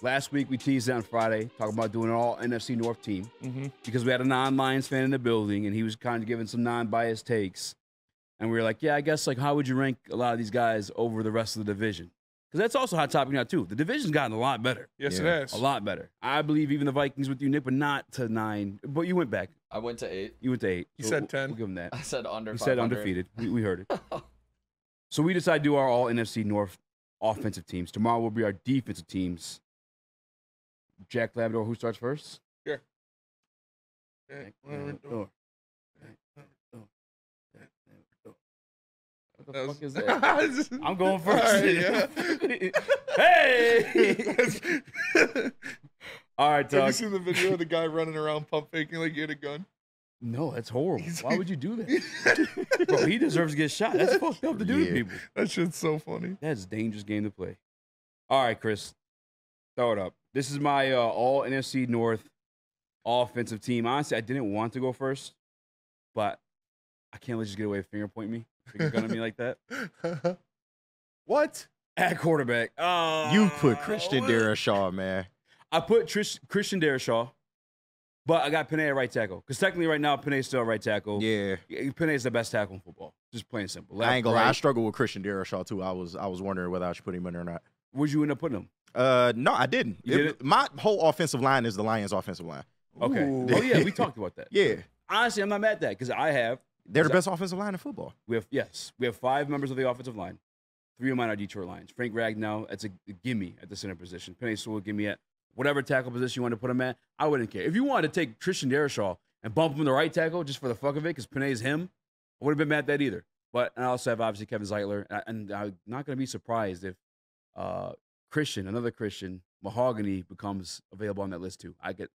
Last week we teased it on Friday, talking about doing an all NFC North team because we had a non-Lions fan in the building, and he was kind of giving some non-biased takes. And we were like, yeah, I guess, like, how would you rank a lot of these guys over the rest of the division? Because that's also a hot topic now, too. The division's gotten a lot better. Yes, it has. A lot better. I believe even the Vikings with you, Nick, but not to 9. But you went back. I went to 8. You went to 8. You said 10. We'll give him that. I said under. You 500. said undefeated. We heard it. So we decided to do our all NFC North offensive teams. Tomorrow will be our defensive teams. Jack Labrador, who starts first? Sure. What the fuck is that? I'm going first. Right, Hey! All right, Have you Doug. seen the video of the guy running around pump faking like he had a gun? No, that's horrible. Why would you do that? Bro, he deserves to get shot. That's fucked up to do to people. That shit's so funny. That's a dangerous game to play. All right, Chris. Throw it up. This is my all NFC North offensive team. Honestly, I didn't want to go first, but I can't let you get away with finger pointing me. Finger gun at me like that. What? At quarterback. You put Christian Darrisaw, man. I put Christian Darrisaw, but I got Penei at right tackle. Because technically right now, Penei's still at right tackle. Yeah. Penei's the best tackle in football. Just plain and simple. I ain't gonna lie. I right. struggle with Christian Darrisaw, too. I was wondering whether I should put him in or not. Where'd you end up putting him? No, I didn't. You didn't? My whole offensive line is the Lions' offensive line. Okay. Ooh. Oh, yeah, we talked about that. Yeah. Honestly, I'm not mad at that because They're the best offensive line in football. we have 5 members of the offensive line. 3 of mine are Detroit Lions. Frank Ragnow, that's a gimme at the center position. Penei Sewell, gimme at whatever tackle position you want to put him at. I wouldn't care. If you wanted to take Christian Darrisaw and bump him to right tackle just for the fuck of it because Penei's him, I wouldn't have been mad at that either. But I also have obviously Kevin Zeitler, and I'm not going to be surprised if another Christian, Mahogany becomes available on that list too. I can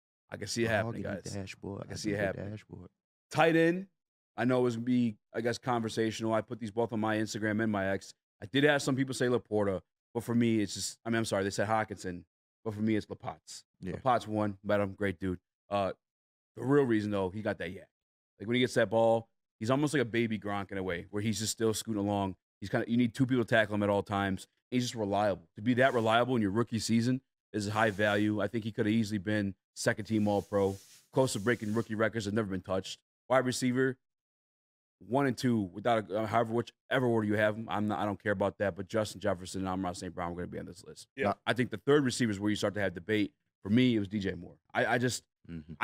see it happening, guys. Dashboard. I can see it happening. Dashboard. Tight end, I know it was going to be, I guess, conversational. I put these both on my Instagram and my X. I did have some people say Laporta, but for me, it's just, I'm sorry, they said Hawkinson, but for me, it's Lapotz. Yeah. Lapotz won, met him, great dude. The real reason, though, he got that yak. Like, when he gets that ball, he's almost like a baby Gronk in a way, where he's just still scooting along. He's you need 2 people to tackle him at all times. He's just reliable. To be that reliable in your rookie season is high value. I think he could have easily been second-team All-Pro, close to breaking rookie records, have never been touched. Wide receiver, 1 and 2, without whichever order you have them. I don't care about that. But Justin Jefferson and Amon-Ra St. Brown are going to be on this list. Yeah. I think the third receiver is where you start to have debate. For me, it was DJ Moore. I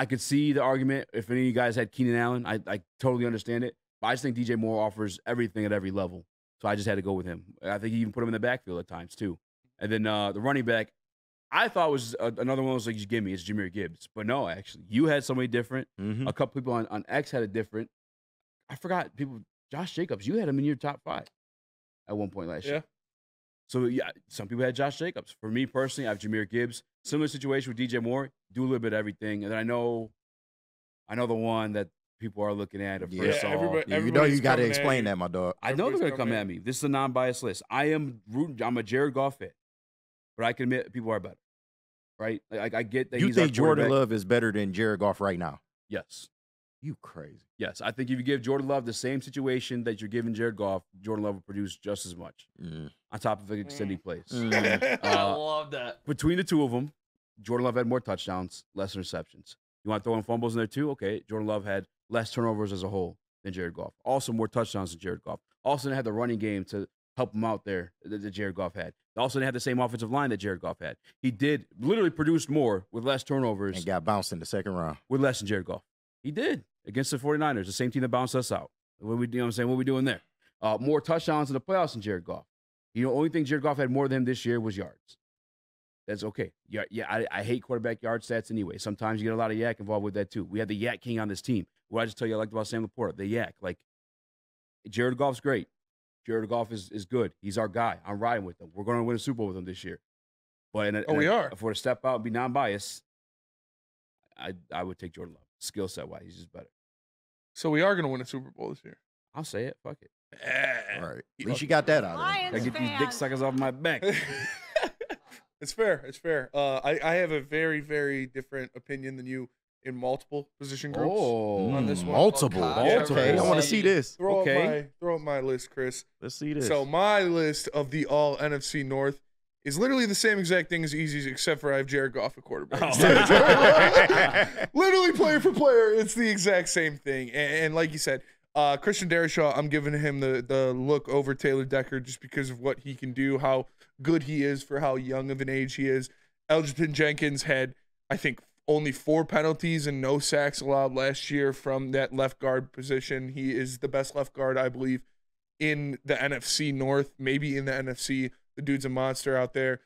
could see the argument if any of you guys had Keenan Allen. I totally understand it. But I just think DJ Moore offers everything at every level. So I just had to go with him. I think you even put him in the backfield at times too. And then the running back, I thought was another one of those like, you give me, it's Jahmyr Gibbs. But no, actually, you had somebody different. A couple people on X had a different. I forgot people. Josh Jacobs, you had him in your top 5 at one point last year. So yeah, some people had Josh Jacobs. For me personally, I have Jahmyr Gibbs. Similar situation with DJ Moore. Do a little bit of everything, and then I know the one that people are looking at. You got to explain that, my dog. I know they're going to come at me. This is a non-biased list. I'm a Jared Goff fan, but I can admit people are better, right? Like I get that. You he's our think Jordan quarterback. Love is better than Jared Goff right now? Yes. You crazy. Yes, I think if you give Jordan Love the same situation that you're giving Jared Goff, Jordan Love will produce just as much on top of extending plays. I love that. Between the two of them, Jordan Love had more touchdowns, less interceptions. You want to throw in fumbles in there too? Okay, Jordan Love had less turnovers as a whole than Jared Goff. Also more touchdowns than Jared Goff. Also didn't have the running game to help him out there that Jared Goff had. Also didn't have the same offensive line that Jared Goff had. He did literally produce more with less turnovers. And got bounced in the second round. With less than Jared Goff. He did against the 49ers, the same team that bounced us out. What are we doing there? More touchdowns in the playoffs than Jared Goff. The only thing Jared Goff had more than him this year was yards. That's okay. Yeah. I hate quarterback yard stats anyway. Sometimes you get a lot of yak involved with that too. We had the yak king on this team. What I just tell you I liked about Sam Laporta, the yak. Like, Jared Goff's great. Jared Goff is good. He's our guy. I'm riding with him. We're going to win a Super Bowl with him this year. But we are. If we're to step out and be non-biased, I would take Jordan Love. Skill set wise, he's just better. So we are going to win a Super Bowl this year. I'll say it. Fuck it. All right. At least you got that out of it. I get these dick suckers off my back. It's fair. It's fair. I have a very, very different opinion than you in multiple position groups. On this one. Multiple. Okay. I want to see this. Throw up my list, Chris. Let's see this. So my list of the all NFC North is literally the same exact thing as Easy's, except for I have Jared Goff at quarterback. Literally player for player, it's the exact same thing. And like you said, Christian Darrisaw, I'm giving him the look over Taylor Decker just because of what he can do, how good he is for how young of an age he is. Elgin Jenkins had, I think, only 4 penalties and no sacks allowed last year from that left guard position. He is the best left guard, I believe, in the NFC North, maybe in the NFC. The dude's a monster out there.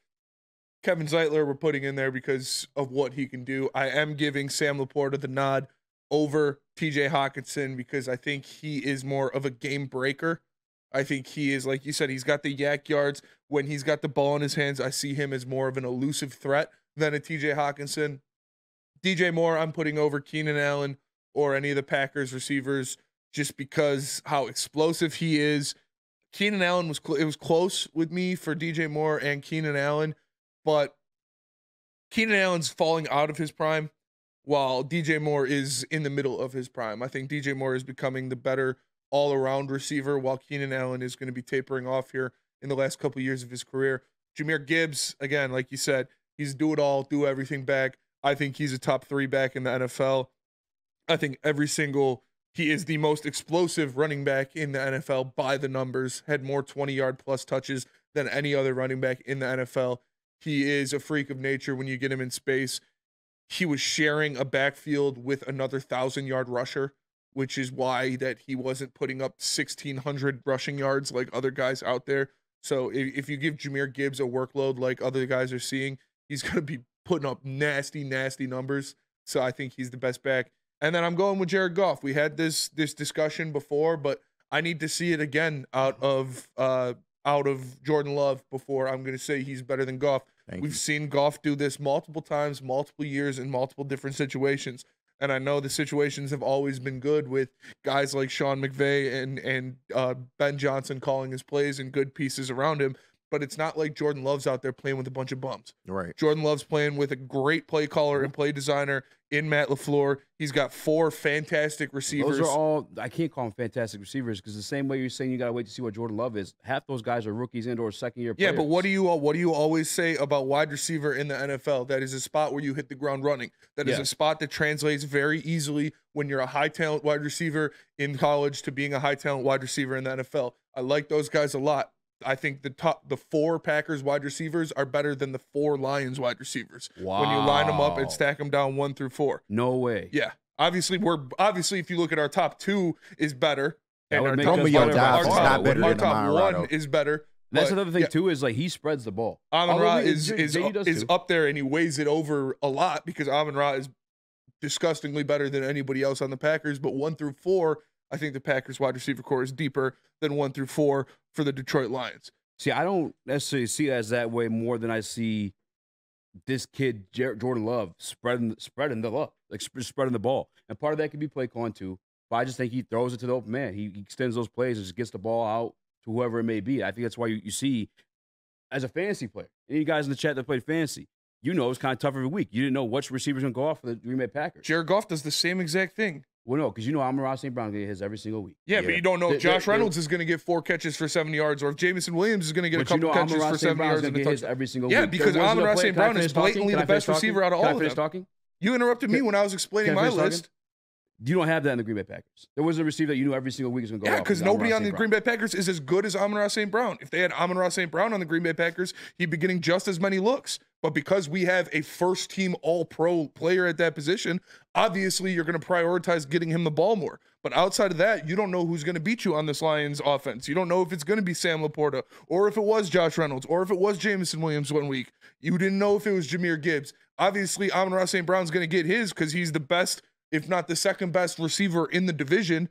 Kevin Zeitler we're putting in there because of what he can do. I am giving Sam Laporta the nod over TJ Hawkinson because I think he is more of a game breaker. I think he is, like you said, he's got the yak yards. When he's got the ball in his hands, I see him as more of an elusive threat than a TJ Hawkinson. DJ Moore, I'm putting over Keenan Allen or any of the Packers receivers just because how explosive he is. Keenan Allen it was close with me for DJ Moore and Keenan Allen, but Keenan Allen's falling out of his prime while DJ Moore is in the middle of his prime. I think DJ Moore is becoming the better all-around receiver while Keenan Allen is going to be tapering off here in the last couple of years of his career. Jahmyr Gibbs, again, like you said, he's do it all, do everything back. I think he's a top 3 back in the NFL. I think he is the most explosive running back in the NFL by the numbers, had more 20-yard plus touches than any other running back in the NFL. He is a freak of nature when you get him in space. He was sharing a backfield with another 1,000-yard rusher, which is why that he wasn't putting up 1,600 rushing yards like other guys out there. So if you give Jahmyr Gibbs a workload like other guys are seeing, he's going to be putting up nasty, nasty numbers. So I think he's the best back. And then I'm going with Jared Goff. We had this discussion before, but I need to see it again out of Jordan Love before I'm going to say he's better than Goff. We've seen Goff do this multiple times, multiple years, in multiple different situations. And I know the situations have always been good with guys like Sean McVay and Ben Johnson calling his plays and good pieces around him. But it's not like Jordan Love's out there playing with a bunch of bums. Right. Jordan Love's playing with a great play caller and play designer in Matt LaFleur. He's got 4 fantastic receivers. Those are all, I can't call them fantastic receivers because the same way you're saying you got to wait to see what Jordan Love is, half those guys are rookies and or second-year players. Yeah, but what do you always say about wide receiver in the NFL? That is a spot where you hit the ground running. That is a spot that translates very easily when you're a high-talent wide receiver in college to being a high-talent wide receiver in the NFL. I like those guys a lot. I think the 4 Packers wide receivers are better than the 4 Lions wide receivers. Wow. When you line them up and stack them down 1 through 4. No way. Yeah. Obviously, if you look at our top 2 is better. That And would our make top, us our better top, by far. our Better top, than our top Amon-Ra. 1 is better. That's but, another thing, too, is like he spreads the ball. Amon-Ra Although is does too. up there, and he weighs it over a lot because Amon-Ra is disgustingly better than anybody else on the Packers. But 1 through 4, I think the Packers wide receiver core is deeper than 1 through 4 for the Detroit Lions. See, I don't necessarily see it as that way more than I see this kid, Jordan Love, spreading the love, like spreading the ball. And part of that could be play calling too. But I just think he throws it to the open man. He extends those plays and just gets the ball out to whoever it may be. I think that's why you see, as a fantasy player, any guys in the chat that played fantasy, you know it's kind of tough every week. You didn't know which receivers going to go off for the Green Bay Packers. Jared Goff does the same exact thing. Well, no, because you know Amon-Ra St. Brown going to get his every single week. Yeah, but you don't know if Josh Reynolds is going to get 4 catches for 70 yards or if Jameson Williams is going to get a couple catches for 70 yards and a touchdown. Every single week. Because Amon-Ra St. Brown is blatantly the best receiver out of all of them. Talking? You interrupted me when I was explaining my list. You don't have that in the Green Bay Packers. There was a receiver that you knew every single week is going to go off. Yeah, because nobody on the Green Bay Packers is as good as Amon-Ra St. Brown. If they had Amon-Ra St. Brown on the Green Bay Packers, he'd be getting just as many looks. But because we have a first-team all-pro player at that position, obviously you're going to prioritize getting him the ball more. But outside of that, you don't know who's going to beat you on this Lions offense. You don't know if it's going to be Sam Laporta or if it was Josh Reynolds or if it was Jameson Williams 1 week. You didn't know if it was Jahmyr Gibbs. Obviously, Amon-Ra St. Brown's going to get his because he's the best, if not the second best receiver in the division.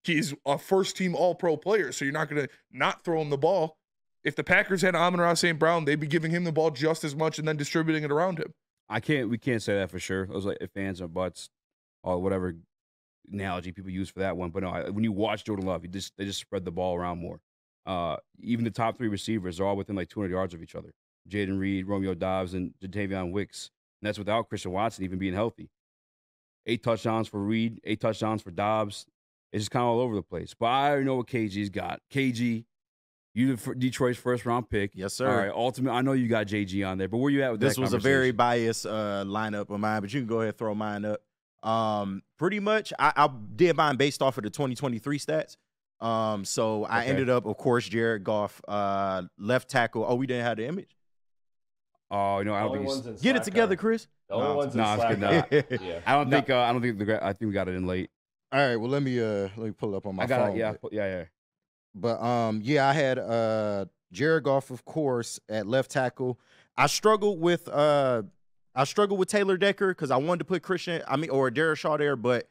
He's a first-team all-pro player, so you're not going to not throw him the ball. If the Packers had Amon-Ra St. Brown, they'd be giving him the ball just as much and then distributing it around him. We can't say that for sure. Those like fans or butts or whatever analogy people use for that one. But no, when you watch Jordan Love, they just spread the ball around more. Even the top 3 receivers are all within like 200 yards of each other. Jaden Reed, Romeo Doubs, and Jatavion Wicks. And that's without Christian Watson even being healthy. 8 touchdowns for Reed, 8 touchdowns for Doubs. It's just kind of all over the place. But I already know what KG's got. KG, You Detroit's first round pick. Yes, sir. All right, ultimate. I know you got JG on there, but where you at with This that was a very conversation? biased lineup of mine, but you can go ahead and throw mine up. Pretty much, I did mine based off of the 2023 stats. So I ended up, of course, Jared Goff, left tackle. Oh, we didn't have the image. Oh, no, I don't think he's. Get it together, Chris. The only ones in No, it's Slack good. are- Yeah. I don't think. I think we got it in late. All right, well let me pull it up on my I got phone. it. Yeah. But I had Jared Goff, of course, at left tackle. I struggled with Taylor Decker because I wanted to put or Derek Shaw there, but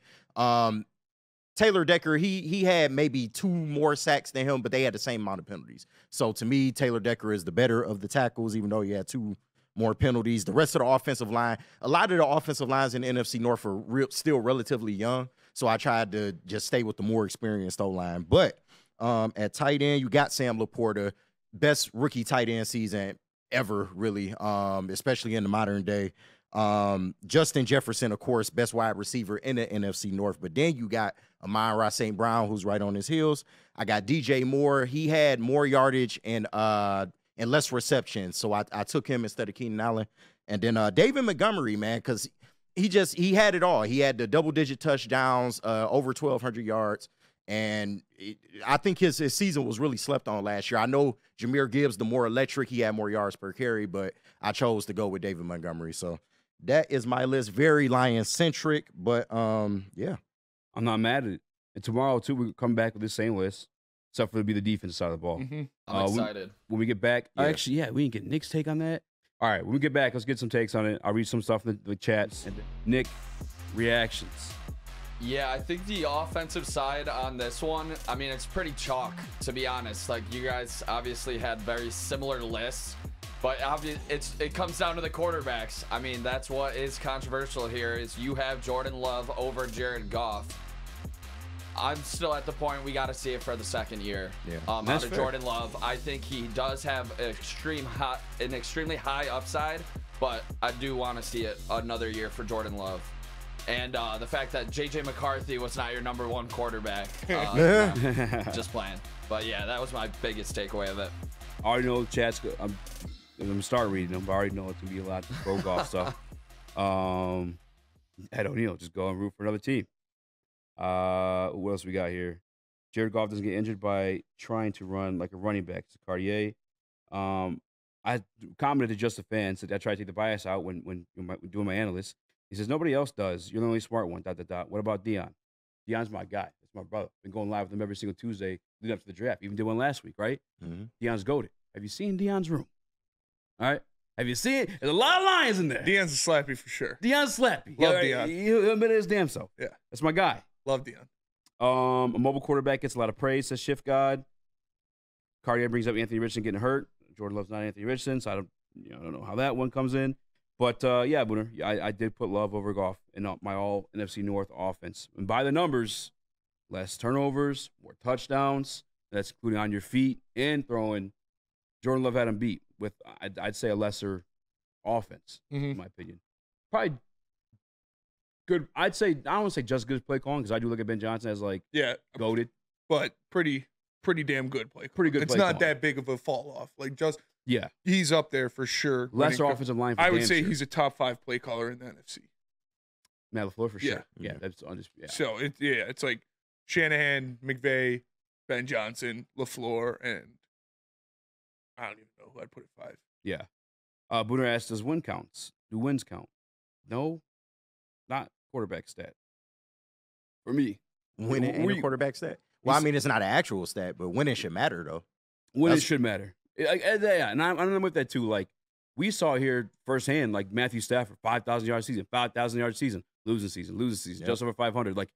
Taylor Decker, he had maybe 2 more sacks than him, but they had the same amount of penalties. So to me, Taylor Decker is the better of the tackles, even though he had 2 more penalties. The rest of the offensive line, a lot of the offensive lines in the NFC North are still relatively young. So I tried to just stay with the more experienced O-line. But at tight end, you got Sam Laporta, best rookie tight end season ever, really, especially in the modern day. Justin Jefferson, of course, best wide receiver in the NFC North. But then you got Amon-Ra St. Brown, who's right on his heels. I got DJ Moore. He had more yardage and less reception. So I took him instead of Keenan Allen. And then David Montgomery, man, because he had it all. He had the double-digit touchdowns, over 1,200 yards. And I think his season was really slept on last year. I know Jahmyr Gibbs, the more electric, he had more yards per carry, but I chose to go with David Montgomery. So that is my list. Very Lions-centric, but yeah. I'm not mad at it. And tomorrow, too, we come back with the same list, except for it to be the defensive side of the ball. Mm-hmm. I'm excited. When we get back, Yeah. actually, we didn't get Nick's take on that. All right, when we get back, let's get some takes on it. I'll read some stuff in the chats. And Nick, reactions. Yeah, I think the offensive side on this one, I mean, it's pretty chalk, to be honest. Like, you guys obviously had very similar lists, but it comes down to the quarterbacks. I mean, that's what is controversial here is you have Jordan Love over Jared Goff. I'm still at the point we got to see it for the second year. Yeah, out of Jordan Love, I think he does have an extremely high upside, but I do want to see it another year for Jordan Love. And the fact that J.J. McCarthy was not your number 1 quarterback, just playing. But yeah, that was my biggest takeaway of it. I already know the chat's good. I'm going to start reading them, but I already know it's going to be a lot of pro-golf stuff. Ed O'Neill, just go and root for another team. What else we got here? Jared Goff doesn't get injured by trying to run like a running back. It's a Cartier. I commented to Just a Fan, said I try to take the bias out when doing my analyst. He says, nobody else does. You're the only smart one, ... What about Dion? Dion's my guy. That's my brother. Been going live with him every single Tuesday leading up to the draft. Even did one last week, right? Mm-hmm. Dion's goated. Have you seen Dion's room? All right? Have you seen it? There's a lot of lions in there. Dion's a slappy for sure. Dion's slappy. Love Dion. He'll admit his damn self. Yeah. That's my guy. Love Dion. A mobile quarterback gets a lot of praise, says Shift God. Cartier brings up Anthony Richardson getting hurt. Jordan Love's not Anthony Richardson, so I don't know how that one comes in. But, yeah, Booner, I did put Love over Goff in my all NFC North offense. And by the numbers, less turnovers, more touchdowns. That's including on your feet and throwing. Jordan Love had him beat with, I'd say, a lesser offense, in my opinion. Probably good. I don't want to say just good play calling because I do look at Ben Johnson as, like, goated. But pretty damn good play. Pretty good It's play not calling. that big of a fall off. Like, Yeah. he's up there for sure. Lesser offensive line for I would damn say sure. he's a top 5 play caller in the NFC. Matt LaFleur for sure. Yeah. Yeah, that's undisputed. Yeah. So it's like Shanahan, McVay, Ben Johnson, LaFleur, and I don't even know who I'd put at 5. Yeah. Booner asked, do wins count? No, not quarterback stat. For me. Winning ain't a quarterback stat. Well, I mean, it's not an actual stat, but winning should matter, though. Winning should matter. Yeah, and I'm with that, too. Like, we saw here firsthand, like, Matthew Stafford, 5,000-yard season, 5,000-yard season, losing season, Yep. just over 500. Like,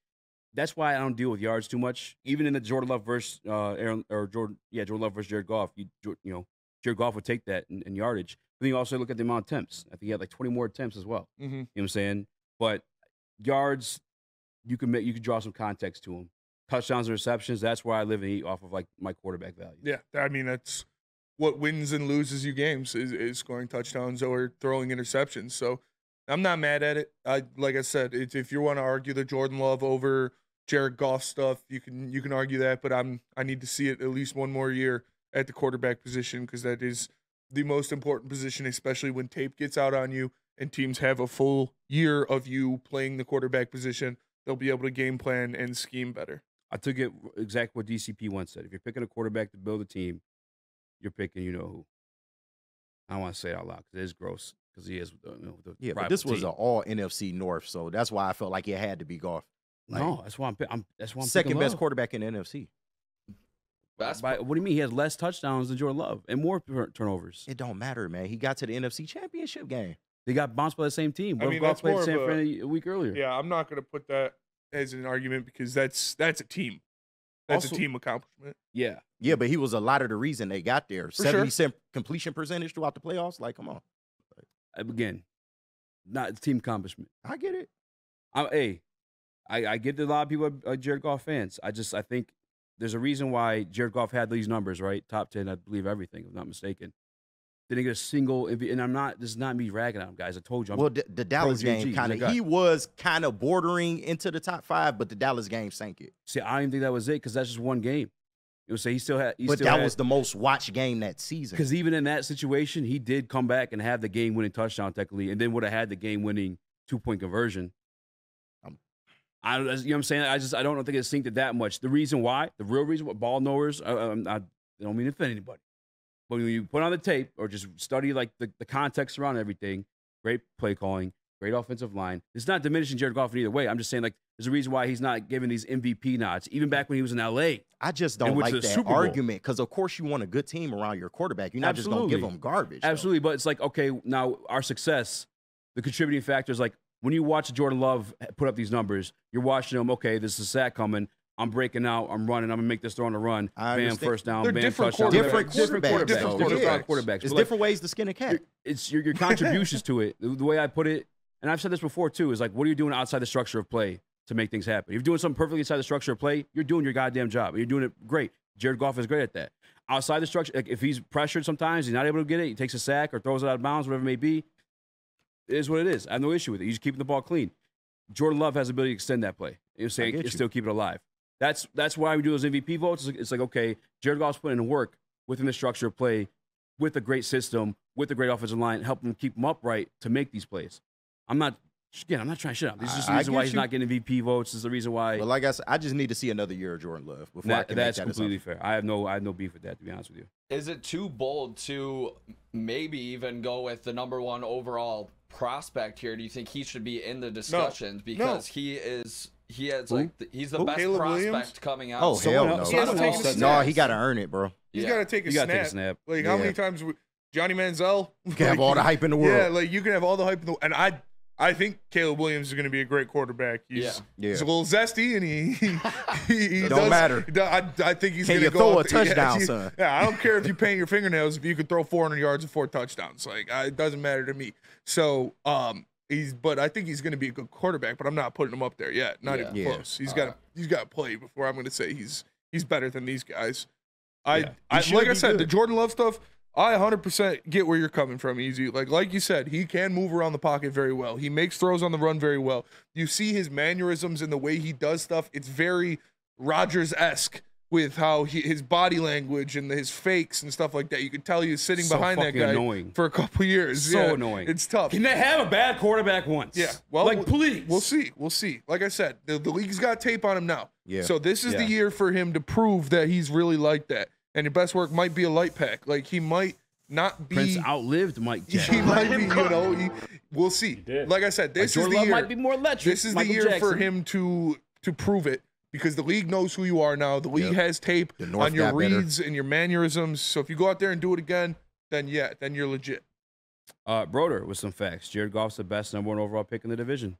that's why I don't deal with yards too much. Even in the Jordan Love versus Jordan Love versus Jared Goff, Jared Goff would take that in yardage. But then you also look at the amount of attempts. I think he had like 20 more attempts as well. Mm-hmm. You know what I'm saying? But yards, you can draw some context to them. Touchdowns and receptions, that's where I live and eat off of like my quarterback value. Yeah, I mean that's what wins and loses you games is scoring touchdowns or throwing interceptions. So I'm not mad at it. Like I said, if you want to argue the Jordan Love over Jared Goff stuff, you can argue that. But I need to see it at least one more year at the quarterback position because that is the most important position, especially when tape gets out on you and teams have a full year of you playing the quarterback position. They'll be able to game plan and scheme better. I took it exactly what DCP once said. If you're picking a quarterback to build a team, you're picking you know who. I don't want to say it out loud because it is gross because he is the but this was an all NFC North, so that's why I felt like it had to be Goff. Like, no, that's why I'm second best Love. quarterback in the NFC. What do you mean? He has less touchdowns than Jordan Love and more turnovers. It don't matter, man. He got to the NFC Championship game. They got bounced by the same team. I mean, Goff that's played more San of Fran a week earlier. Yeah, I'm not going to put that as an argument because that's a team. That's Also- a team accomplishment. Yeah. Yeah, but he was a lot of the reason they got there. For 70% completion percentage throughout the playoffs. Like, come on. Again, not team accomplishment. I get it. I get that a lot of people are Jared Goff fans. I think there's a reason why Jared Goff had these numbers, right? Top 10, I believe everything, if I'm not mistaken. Didn't get a single, and this is not me ragging on him, guys. I told you. Well, the Dallas game he was kind of bordering into the top 5, but the Dallas game sank it. See, I don't even think that was it because that's just one game. It would say he still had. But that was the most watched game that season. Because even in that situation, he did come back and have the game-winning touchdown technically, and then would have had the game-winning 2-point conversion. You know what I'm saying? I don't think it synced it that much. The real reason why ball knowers, I don't mean to offend anybody, but when you put on the tape or just study like the context around everything, great play calling, great offensive line. It's not diminishing Jared Goff in either way. I'm just saying like there's a reason why he's not given these MVP nods, even back when he was in LA. I just don't like that argument because, of course, you want a good team around your quarterback. You're not just going to give them garbage. Absolutely, but it's like, okay, now our success, the contributing factors, like when you watch Jordan Love put up these numbers, you're watching him, okay, this is a sack coming. I'm breaking out. I'm running. I'm going to make this throw on the run. Bam, first down. They're bam, different touchdown. quarterbacks. Different quarterbacks. There's different ways to skin a cat. It's your contributions to it. The way I put it, and I've said this before too, is like, what are you doing outside the structure of play to make things happen? If you're doing something perfectly inside the structure of play, you're doing your goddamn job. And you're doing it great. Jared Goff is great at that. Outside the structure, like if he's pressured sometimes, he's not able to get it, he takes a sack or throws it out of bounds, whatever it may be, it is what it is. I have no issue with it. He's just keeping the ball clean. Jordan Love has the ability to extend that play. You're saying you still keep it alive. That's why we do those MVP votes. It's like, okay, Jared Goff's putting in work within the structure of play, with a great system, with a great offensive line, helping him keep them upright to make these plays. I'm not trying to shit on him. This is just the reason why he's not getting MVP votes. This is the reason why. But like I said, I just need to see another year of Jordan Love before I can that's make that completely fair. I have no beef with that, to be honest with you. Is it too bold to maybe even go with the number 1 overall prospect here? Do you think he should be in the discussions because he's the best Caleb prospect Williams? coming out? Oh, hell no. He hasn't taken a snap. No, he got to earn it, bro. He's got to take a snap. Like, how many times Johnny Manziel? You can have all the hype in the world. Yeah, like you can have all the hype in the world. And I think Caleb Williams is going to be a great quarterback. He's a little zesty, and he don't matter. I think he's going to throw go a touchdown, son. Yeah, I don't care if you paint your fingernails if you could throw 400 yards and 4 touchdowns. Like it doesn't matter to me. So but I think he's going to be a good quarterback. But I'm not putting him up there yet. Not even close. He's got to play before I'm going to say he's better than these guys. Like I said, the Jordan Love stuff. I 100% get where you're coming from, Easy. Like you said, he can move around the pocket very well. He makes throws on the run very well. You see his mannerisms and the way he does stuff. It's very Rodgers-esque with how his body language and his fakes and stuff like that. You can tell he's sitting behind that guy for a couple years. So annoying. It's tough. Can they have a bad quarterback once? Yeah. Well, please. We'll see. Like I said, the league's got tape on him now. Yeah. So this is the year for him to prove that he's really like that. And your best work might be a light pack. Like he might not be. Prince outlived Mike Jackson. He might be, we'll see. Like I said, this is the year. Might be more electric. This is Michael the year Jackson. for him to prove it because the league knows who you are now. The league has tape on your reads and your mannerisms. So if you go out there and do it again, then you're legit. Broder with some facts. Jared Goff's the best number 1 overall pick in the division.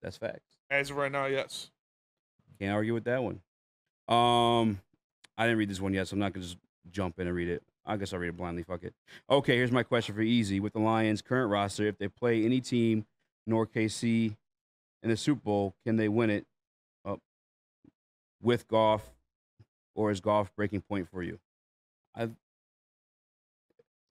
That's facts. As of right now, yes. Can't argue with that one. I didn't read this one yet, so I'm not going to just jump in and read it. I guess I'll read it blindly. Fuck it. Okay, here's my question for Easy. With the Lions' current roster, if they play any team, nor KC, in the Super Bowl, can they win it with Goff, or is Goff breaking point for you?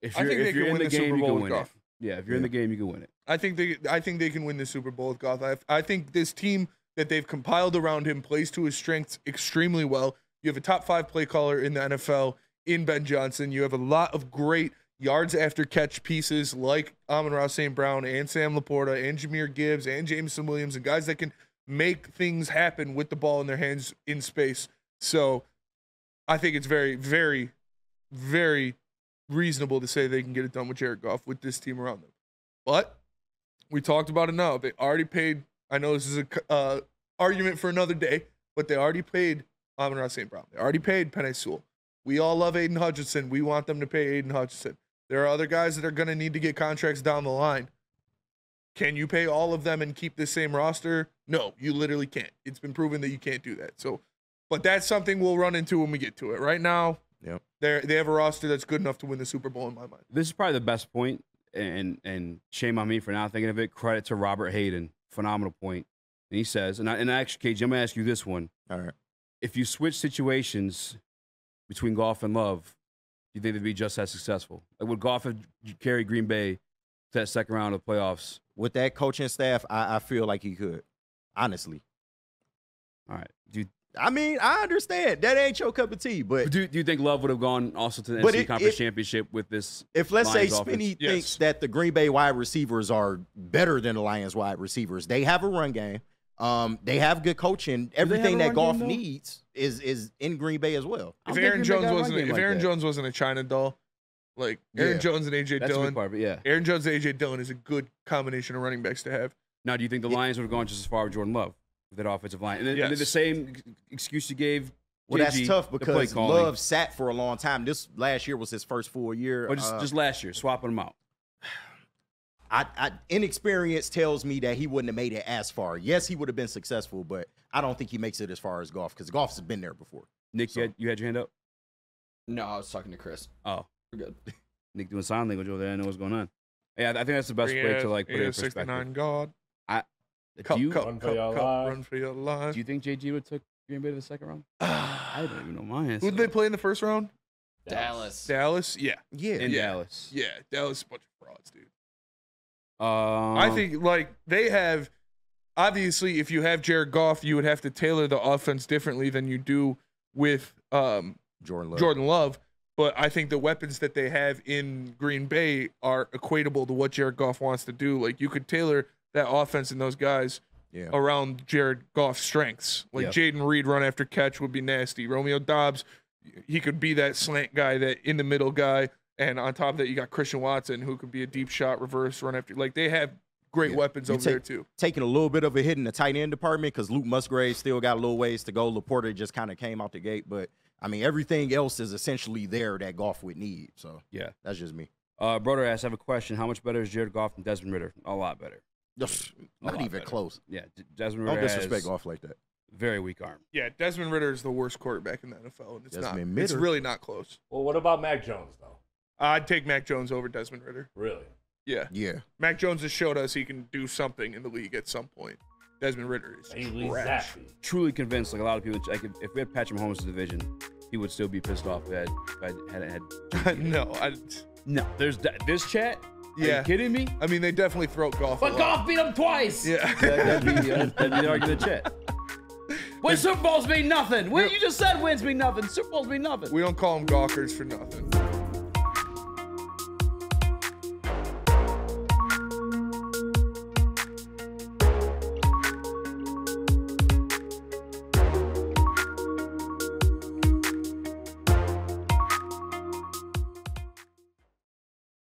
If you're in the game, you can win it. Yeah, if you're in the game, you can win it. I think they can win the Super Bowl with Goff. I think this team that they've compiled around him plays to his strengths extremely well. You have a top 5 play caller in the NFL in Ben Johnson. You have a lot of great yards after catch pieces like Amon-Ra St. Brown and Sam Laporta and Jahmyr Gibbs and Jameson Williams and guys that can make things happen with the ball in their hands in space. So I think it's very, very, very reasonable to say they can get it done with Jared Goff with this team around them. But we talked about it now. They already paid. I know this is a argument for another day, but they already paid Amon-Ra St. Brown. They already paid Penei Sewell. We all love Aiden Hutchinson. We want them to pay Aiden Hutchinson. There are other guys that are going to need to get contracts down the line. Can you pay all of them and keep the same roster? No, you literally can't. It's been proven that you can't do that. So, but that's something we'll run into when we get to it. Right now, Yep. they have a roster that's good enough to win the Super Bowl in my mind. This is probably the best point, and shame on me for not thinking of it. Credit to Robert Hayden. Phenomenal point. And he says, and actually, KG, I'm going to ask you this one. All right. If you switch situations between Goff and Love, do you think they'd be just as successful? Like, would Goff have carried Green Bay to that second round of the playoffs? With that coaching staff, I feel like he could, honestly. All right. Do I understand. That ain't your cup of tea, but you think Love would have gone also to the NFC Conference Championship with this? If, let's say, Lions Spinney offense? thinks that the Green Bay wide receivers are better than the Lions wide receivers, they have a run game. They have good coaching. Everything that Goff needs is in Green Bay as well. If Aaron Jones wasn't a China doll, like Aaron Jones and AJ That's a big Dillon, part of it, yeah. Aaron Jones and AJ Dillon is a good combination of running backs to have. Now, do you think the Lions would have gone just as far with Jordan Love with that offensive line? And then, Yes. and then the same excuse you gave. Well, that's JG, tough the play because calling. Love sat for a long time. This last year was his first full year. Or just last year, swapping them out. Inexperience tells me that he wouldn't have made it as far. Yes, he would have been successful, but I don't think he makes it as far as Goff because Goff's been there before. Nick, you had your hand up? No, I was talking to Chris. Oh, We're good. Nick doing sign language over there. I know what's going on. Yeah, I think that's the best way to like put it in 69 perspective. God. Do you Run for your life. do you think JG would have took Green Bay to the second round? I don't even know my answer. Who did they play in the first round? Dallas. Dallas? Yeah. In Yeah. Dallas. Yeah. Dallas is a bunch of frauds, dude. I I think, like, they have, obviously, if you have Jared Goff, you would have to tailor the offense differently than you do with Jordan Love. But I think the weapons that they have in Green Bay are equatable to what Jared Goff wants to do. Like, you could tailor that offense and those guys around Jared Goff's strengths. Like, Jaden Reed run after catch would be nasty. Romeo Doubs, he could be that slant guy, that in the middle guy. And on top of that, you got Christian Watson, who could be a deep shot, reverse run after. Like, they have great weapons over there, too. Taking a little bit of a hit in the tight end department because Luke Musgrave still got a little ways to go. Laporta just kind of came out the gate. But, I mean, everything else is essentially there that Goff would need. So, yeah, that's just me. Brother asks, I have a question. How much better is Jared Goff than Desmond Ritter? A lot better. Not even better. close. Yeah, Desmond Ritter Don't disrespect has Goff like that. very weak arm. Yeah, Desmond Ritter is the worst quarterback in the NFL, and it's Desmond not. It's Ritter. really not close. Well, what about Mac Jones, though? I'd take Mac Jones over Desmond Ritter. Really? Yeah. Yeah. Mac Jones has showed us he can do something in the league at some point. Desmond Ritter is trash. Truly convinced, like a lot of people, like if we had Patrick Mahomes' division, he would still be pissed off if I had No, No, there's this chat. Are you kidding me? I mean, they definitely throw Goff. But Goff beat him twice. Yeah. That'd be the argument chat. Win Super Bowls mean nothing. You just said wins mean nothing. Super Bowls mean nothing. We don't call them gawkers for nothing.